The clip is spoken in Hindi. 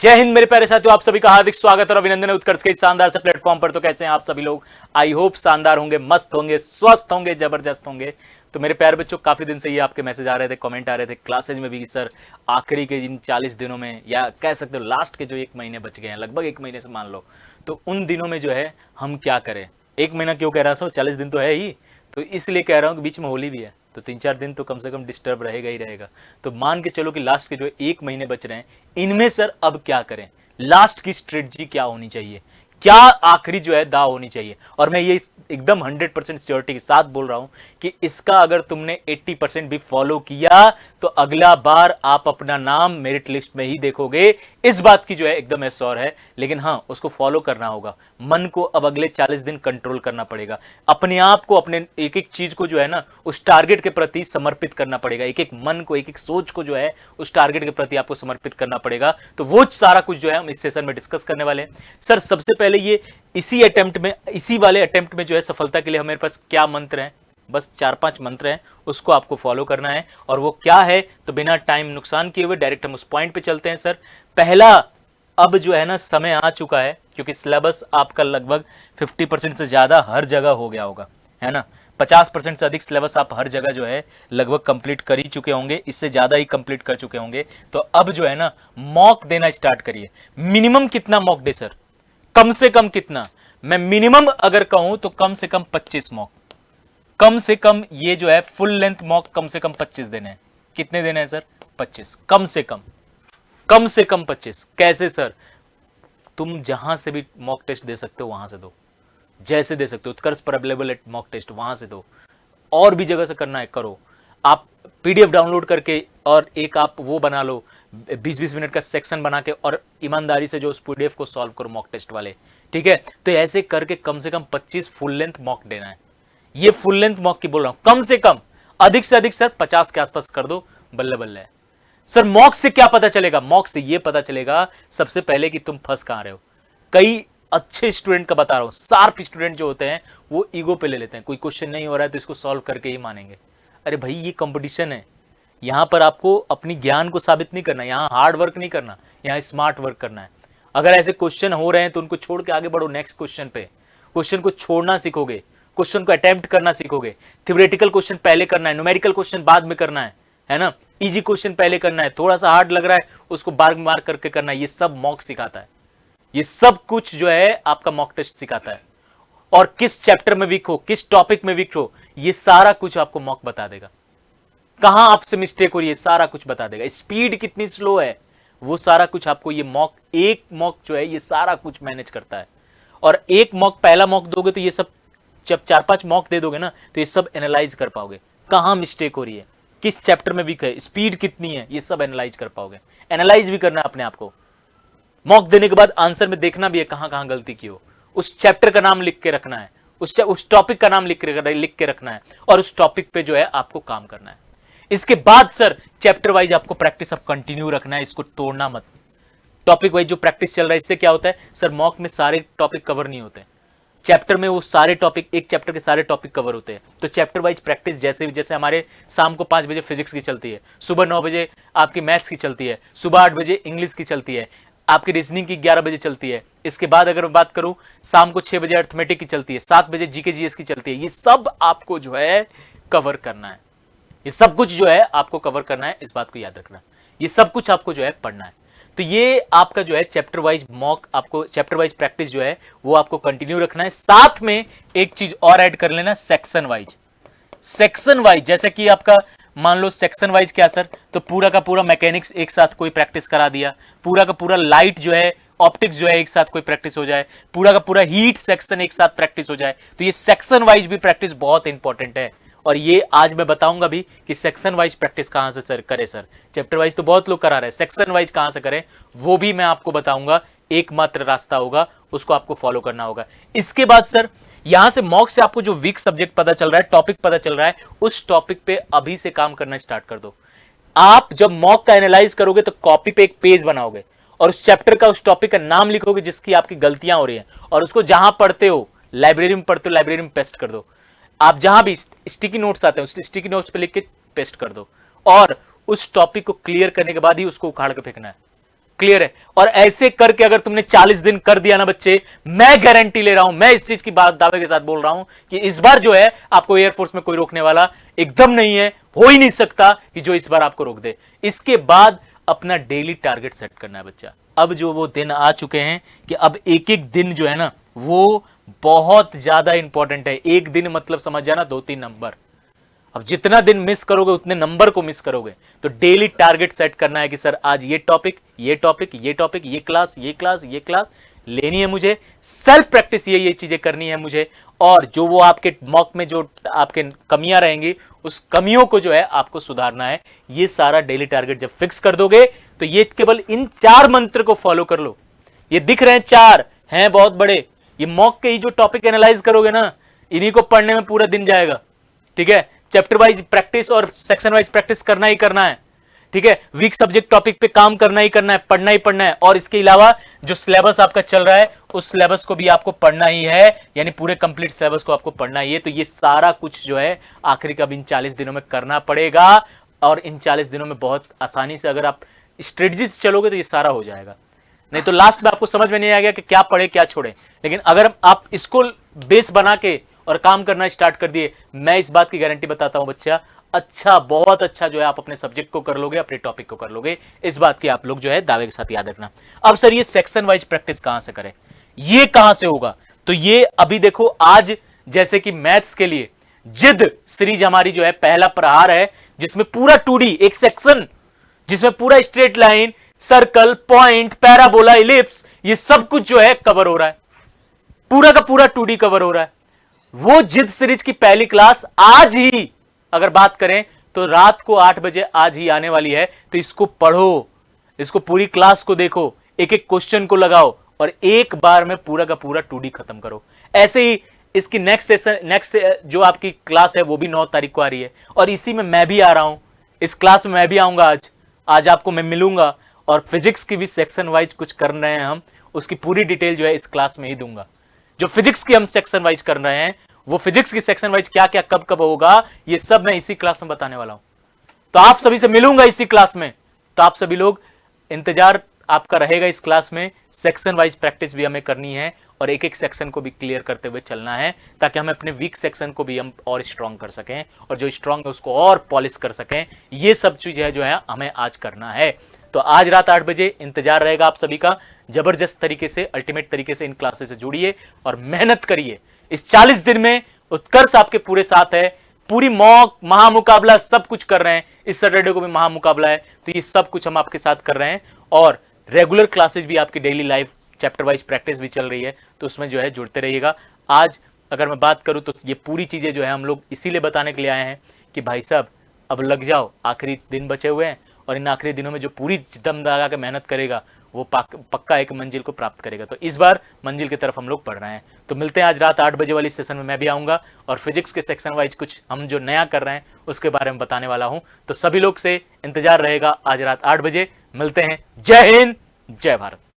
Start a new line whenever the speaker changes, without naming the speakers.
जय हिंद मेरे प्यारे साथियों, आप सभी का हार्दिक स्वागत और अभिनंदन है उत्कर्ष के इस शानदार से प्लेटफॉर्म पर। तो कैसे हैं आप सभी लोग? आई होप शानदार होंगे, मस्त होंगे, स्वस्थ होंगे, जबरदस्त होंगे। तो मेरे प्यारे बच्चों, काफी दिन से ये आपके मैसेज आ रहे थे, कमेंट आ रहे थे क्लासेज में भी, सर आखिरी के इन 40 दिनों में, या कह सकते हो लास्ट के जो 1 महीने बच गए हैं, लगभग 1 महीने से मान लो, तो उन दिनों में जो है हम क्या करें। 1 महीना क्यों कह रहा हूं, 40 दिन तो है ही, तो इसलिए कह रहा हूं कि बीच में होली भी है, तो 3-4 दिन तो कम से कम डिस्टर्ब रहेगा ही रहेगा। तो मान के चलो कि लास्ट के जो 1 महीने बच रहे हैं, इनमें सर अब क्या करें, लास्ट की स्ट्रेटजी क्या होनी चाहिए, क्या आखिरी जो है दाव होनी चाहिए। और मैं ये एकदम 100% श्योरिटी के साथ बोल रहा हूं कि इसका अगर तुमने 80% भी फॉलो किया तो अगला बार आप अपना नाम मेरिट लिस्ट में ही देखोगे, इस बात की जो है एकदम श्योर है। लेकिन हां, उसको फॉलो करना होगा, मन को अब अगले 40 दिन कंट्रोल करना पड़ेगा, अपने आप को, अपने एक एक चीज को जो है ना उस टारगेट के प्रति समर्पित करना पड़ेगा, एक एक मन को, एक एक सोच को जो है उस टारगेट के प्रति आपको समर्पित करना पड़ेगा। तो वो सारा कुछ जो है हम इस सेशन में डिस्कस करने वाले हैं। सर सबसे पहले ये इसी अटेम्प्ट में, इसी वाले अटेम्प्ट में जो है सफलता के लिए हमारे पास क्या मंत्र हैं, बस 4-5 मंत्र हैं, उसको आपको फॉलो करना है। और वो क्या है, तो बिना टाइम नुकसान किए हुए डायरेक्ट हम उस पॉइंट पे चलते हैं। सर पहला, अब जो है ना समय आ चुका है, क्योंकि सिलेबस आपका लगभग 50% से ज्यादा हर जगह हो गया होगा, है ना। 50% से अधिक सिलेबस आप हर जगह जो है लगभग कंप्लीट कर ही चुके होंगे, इससे ज्यादा ही कंप्लीट कर चुके होंगे। तो अब जो है ना मॉक देना स्टार्ट करिए। मिनिमम कितना मॉक दे सर, कम से कम कितना? मैं मिनिमम अगर कहूं तो कम से कम 25 मॉक, कम से कम ये जो है फुल लेंथ मॉक कम से कम 25 देने हैं। कितने देने हैं सर? 25, कम से कम, कम से कम 25। कैसे सर? तुम जहां से भी मॉक टेस्ट दे सकते हो वहां से दो, जैसे दे सकते हो, उत्कर्ष पर अवेलेबल मॉक टेस्ट वहां से दो, और भी जगह से करना है करो। आप पीडीएफ डाउनलोड करके और एक आप वो बना लो, 20-20 मिनट का सेक्शन बना के, और ईमानदारी से जो उस पीडीएफ को सॉल्व करो मॉक टेस्ट वाले, ठीक है। तो ऐसे करके कम से कम 25 फुल लेंथ मॉक देना है। ये फुल लेंथ मॉक की बोल रहा हूं, कम से कम, अधिक से अधिक सर 50 के आसपास कर दो, बल्ले बल्ले। सर मॉक से क्या पता चलेगा? मॉक से ये पता चलेगा सबसे पहले कि तुम फंस कहां रहे हो। कई अच्छे स्टूडेंट का बता रहा हूं, शार्प स्टूडेंट जो होते हैं वो ईगो पे ले लेते हैं, कोई क्वेश्चन नहीं हो रहा है तो इसको सॉल्व करके ही मानेंगे। अरे भाई ये कंपटीशन है, यहां पर आपको अपनी ज्ञान को साबित नहीं करना, यहां हार्ड वर्क नहीं करना, यहां स्मार्ट वर्क करना है। अगर ऐसे क्वेश्चन हो रहे हैं तो उनको छोड़ के आगे बढ़ो नेक्स्ट क्वेश्चन पे। क्वेश्चन को छोड़ना सीखोगे, क्वेश्चन को अटेम्प्ट करना सीखोगे। थ्योरेटिकल क्वेश्चन पहले करना है, न्यूमेरिकल क्वेश्चन बाद में करना है ना। इजी क्वेश्चन पहले करना है, थोड़ा सा हार्ड लग रहा है उसको बार मार करके करना है। ये सब मॉक सिखाता है, ये सब कुछ जो है आपका मॉक टेस्ट सिखाता है। और किस चैप्टर में वीक हो, किस टॉपिक में वीक हो, ये सारा कुछ आपको मॉक बता देगा। कहां आपसे मिस्टेक हो रही है सारा कुछ बता देगा, स्पीड कितनी स्लो है वो सारा कुछ आपको ये मॉक, एक मॉक जो है ये सारा कुछ मैनेज करता है। और एक मॉक, पहला मॉक दोगे तो ये सब, जब 4-5 मॉक दे दोगे ना तो ये सब एनालाइज कर पाओगे, कहां मिस्टेक हो रही है, किस चैप्टर में वीक है, स्पीड कितनी है, ये सब एनालाइज कर पाओगे। एनालाइज भी करना है अपने आप को। मॉक देने के बाद आंसर में देखना भी है कहां कहां गलती की हो, उस चैप्टर का नाम लिख के रखना है, उस टॉपिक का नाम लिख के रखना है, और उस टॉपिक पे जो है आपको काम करना है। इसके बाद सर चैप्टर वाइज आपको प्रैक्टिस अब कंटिन्यू रखना है, इसको तोड़ना मत। टॉपिक वाइज जो प्रैक्टिस चल रहा है, इससे क्या होता है सर, मॉक में सारे टॉपिक कवर नहीं होते, चैप्टर में वो सारे टॉपिक, एक चैप्टर के सारे टॉपिक कवर होते हैं। तो चैप्टर वाइज प्रैक्टिस, जैसे हमारे शाम को 5 बजे फिजिक्स की चलती है, सुबह 9 बजे आपकी मैथ्स की चलती है, सुबह 8 बजे इंग्लिश की चलती है, आपकी रीजनिंग की 11 बजे चलती है। इसके बाद अगर मैं बात करूं, शाम को 6 बजे अर्थमेटिक की चलती है, 7 बजे जीके जीएस की चलती है। ये सब आपको जो है कवर करना है, ये सब कुछ जो है आपको कवर करना है, इस बात को याद रखना। ये सब कुछ आपको जो है पढ़ना है। तो ये आपका जो है चैप्टर वाइज मॉक, आपको चैप्टर वाइज प्रैक्टिस जो है वो आपको कंटिन्यू रखना है। साथ में एक चीज और ऐड कर लेना, सेक्शन वाइज। सेक्शन वाइज जैसे कि आपका मान लो सेक्शन वाइज क्या सर, तो पूरा का पूरा मैकेनिक्स एक साथ कोई प्रैक्टिस करा दिया, पूरा का पूरा लाइट जो है, ऑप्टिक्स जो है एक साथ कोई प्रैक्टिस हो जाए, पूरा का पूरा हीट सेक्शन एक साथ प्रैक्टिस हो जाए। तो ये सेक्शन वाइज भी प्रैक्टिस बहुत इंपॉर्टेंट है। और ये आज मैं बताऊंगा भी कि सेक्शन वाइज प्रैक्टिस कहां से सर करे। सर चैप्टर वाइज तो बहुत लोग करा रहे हैं, सेक्शन वाइज कहां से करें वो भी मैं आपको बताऊंगा। एकमात्र रास्ता होगा, उसको आपको फॉलो करना होगा। इसके बाद सर यहां से मॉक से आपको जो वीक सब्जेक्ट पता चल रहा है, टॉपिक पता चल रहा है, उस टॉपिक पे अभी से काम करना स्टार्ट कर दो। आप जब मॉक का एनालाइज करोगे तो कॉपी पे एक पेज बनाओगे और उस चैप्टर का, उस टॉपिक का नाम लिखोगे जिसकी आपकी गलतियां हो रही हैं, और उसको जहां पढ़ते हो, लाइब्रेरी में पढ़ते हो, लाइब्रेरी में पेस्ट कर दो। आप जहां भी स्टिकी नोट्स आते हैं उस स्टिकी नोट्स पे लिख के पेस्ट कर दो, और उस टॉपिक को क्लियर करने के बाद ही उसको उखाड़ के फेंकना है। क्लियर है। और ऐसे करके अगर तुमने 40 दिन कर दिया ना बच्चे, मैं गारंटी ले रहा हूं, मैं इस चीज की बात दावे के साथ बोल रहा हूं कि इस बार जो है आपको एयरफोर्स में कोई रोकने वाला एकदम नहीं है, हो ही नहीं सकता कि जो इस बार आपको रोक दे। इसके बाद अपना डेली टारगेट सेट करना है बच्चा। अब जो वो दिन आ चुके हैं कि अब एक एक दिन जो है ना वो बहुत ज्यादा इंपॉर्टेंट है। एक दिन मतलब समझ जाना 2-3 नंबर। अब जितना दिन मिस करोगे उतने नंबर को मिस करोगे। तो डेली टारगेट सेट करना है कि सर आज ये टॉपिक, ये टॉपिक, ये टॉपिक, ये क्लास, ये क्लास, ये क्लास लेनी है मुझे। सेल्फ प्रैक्टिस ये चीजें करनी है मुझे। और जो वो आपके मॉक में जो आपके कमियां रहेंगी उस कमियों को जो है आपको सुधारना है। ये सारा डेली टारगेट जब फिक्स कर दोगे तो ये केवल इन 4 मंत्र को फॉलो कर लो। ये दिख रहे हैं 4 हैं बहुत बड़े। ये मॉक के ही जो टॉपिक एनालाइज करोगे ना, इन्हीं को पढ़ने में पूरा दिन जाएगा। ठीक है, चैप्टर वाइज प्रैक्टिस और सेक्शन वाइज प्रैक्टिस करना ही करना है। ठीक है, वीक सब्जेक्ट टॉपिक पे काम करना ही करना है, पढ़ना ही पढ़ना है। और इसके अलावा जो सिलेबस आपका चल रहा है उस सिलेबस को भी आपको पढ़ना ही है, यानी पूरे कंप्लीट सिलेबस को आपको पढ़ना ही है। तो ये सारा कुछ जो है आखिरी का इन 40 दिनों में करना पड़ेगा। और इन 40 दिनों में बहुत आसानी से अगर आप स्ट्रेटजी से चलोगे तो ये सारा हो जाएगा। नहीं तो लास्ट में आपको समझ में नहीं आएगा कि क्या पढ़े क्या छोड़े। लेकिन अगर आप इसको बेस बना के और काम करना स्टार्ट कर दिए, मैं इस बात की गारंटी बताता हूं बच्चा, अच्छा बहुत अच्छा जो है आप अपने सब्जेक्ट को कर लोगे, अपने टॉपिक को कर लोगे। इस बात की आप लोग जो है दावे के साथ याद रखना। अब सर ये सेक्शन वाइज प्रैक्टिस कहां से करें, ये कहां से होगा? तो ये अभी देखो, आज जैसे कि मैथ्स के लिए जिद सीरीज हमारी जो है पहला प्रहार है, जिसमें पूरा 2D एक सेक्शन, जिसमें पूरा straight line, circle, point, parabola, ellipse, ये सब कुछ जो है कवर हो रहा है। पूरा का पूरा 2D कवर हो रहा है। वो जिद सीरीज की पहली क्लास आज ही अगर बात करें तो रात को 8 बजे आज ही आने वाली है। तो इसको पढ़ो, इसको पूरी क्लास को देखो, एक एक क्वेश्चन को लगाओ और एक बार में पूरा का पूरा 2D खत्म करो। ऐसे ही इसकी नेक्स्ट जो आपकी क्लास है वो भी 9 तारीख को आ रही है। और इसी में मैं भी आ रहा हूं, इस क्लास में मैं भी आऊंगा। आज आपको मैं मिलूंगा और फिजिक्स की भी सेक्शन वाइज कुछ कर रहे हैं हम, उसकी पूरी डिटेल जो है इस क्लास में ही दूंगा। जो फिजिक्स की हम सेक्शन वाइज कर रहे हैं, वो फिजिक्स की सेक्शन वाइज क्या क्या कब कब होगा, ये सब मैं इसी क्लास में बताने वाला हूं। तो आप सभी से मिलूंगा इसी क्लास में। तो आप सभी लोग इंतजार आपका रहेगा इस क्लास में। सेक्शन वाइज प्रैक्टिस भी हमें करनी है और एक एक सेक्शन को भी क्लियर करते हुए चलना है, ताकि हम अपने वीक सेक्शन को भी हम और स्ट्रॉन्ग कर सकें और जो स्ट्रॉन्ग है उसको और पॉलिश कर सकें। ये सब चीजें जो है हमें आज करना है। तो आज रात 8 बजे इंतजार रहेगा आप सभी का। जबरदस्त तरीके से, अल्टीमेट तरीके से इन क्लासेस से जुड़िए और मेहनत करिए। इस 40 दिन में उत्कर्ष आपके पूरे साथ है। पूरी मॉक, महामुकाबला सब कुछ कर रहे हैं। इस सैटरडे को भी महामुकाबला है, तो ये सब कुछ हम आपके साथ कर रहे हैं। और रेगुलर क्लासेस भी आपकी daily life chapter wise practice भी चल रही है, तो उसमें जो है जुड़ते रहिएगा। आज अगर मैं बात करूं तो ये पूरी चीजें जो है हम लोग इसीलिए बताने के लिए आए हैं कि भाई साहब अब लग जाओ, आखिरी दिन बचे हुए हैं और इन आखिरी दिनों में जो पूरी दम लगा के मेहनत करेगा वो पक्का एक मंजिल को प्राप्त करेगा। तो इस बार मंजिल की तरफ हम लोग बढ़ रहे हैं। तो मिलते हैं आज रात 8 बजे वाली सेशन में। मैं भी आऊंगा और फिजिक्स के सेक्शन वाइज कुछ हम जो नया कर रहे हैं उसके बारे में बताने वाला हूं। तो सभी लोग से इंतजार रहेगा आज रात 8 बजे। मिलते हैं। जय हिंद, जय भारत।